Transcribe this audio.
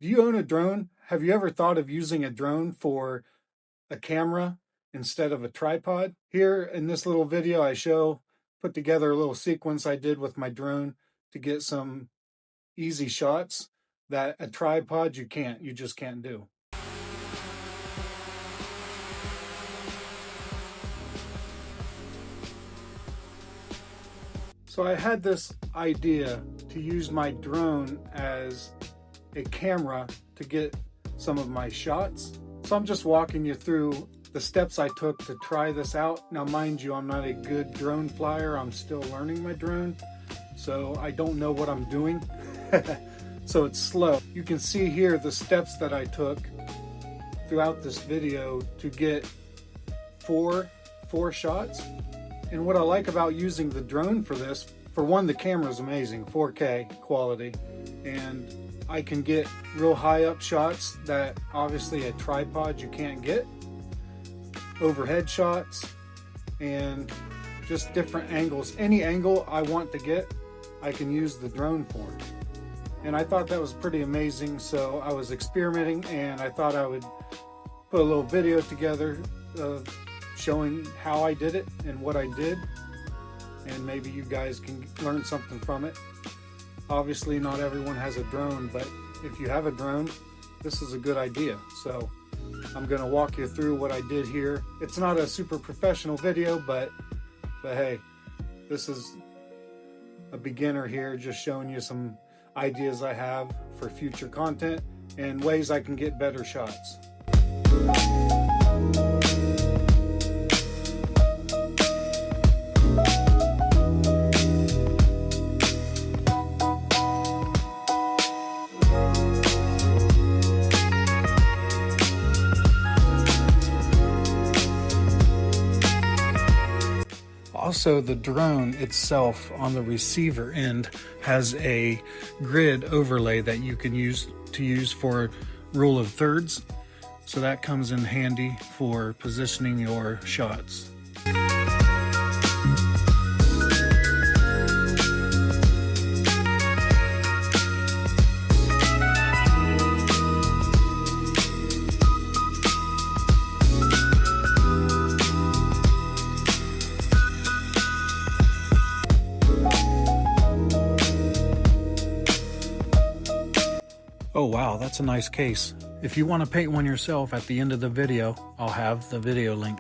Do you own a drone? Have you ever thought of using a drone for a camera instead of a tripod? Here in this little video I put together a little sequence I did with my drone to get some easy shots that a tripod you just can't do. So I had this idea to use my drone as a camera to get some of my shots. So I'm just walking you through the steps I took to try this out. Now, mind you, I'm not a good drone flyer. I'm still learning my drone, so I don't know what I'm doing. So it's slow. You can see here the steps that I took throughout this video to get four shots. And what I like about using the drone for this, for one, the camera is amazing, 4K quality, and I can get real high up shots that obviously a tripod you can't get, overhead shots, and just different angles. Any angle I want to get, I can use the drone for. And I thought that was pretty amazing, so I was experimenting, and I thought I would put a little video together showing how I did it and what I did, and maybe you guys can learn something from it. Obviously not everyone has a drone, but if you have a drone, this is a good idea. So I'm going to walk you through what I did here. It's not a super professional video, but hey, this is a beginner here, just showing you some ideas I have for future content and ways I can get better shots. Also, the drone itself on the receiver end has a grid overlay that you can use for rule of thirds. So that comes in handy for positioning your shots. Oh wow, that's a nice case. If you want to paint one yourself, at the end of the video, I'll have the video link.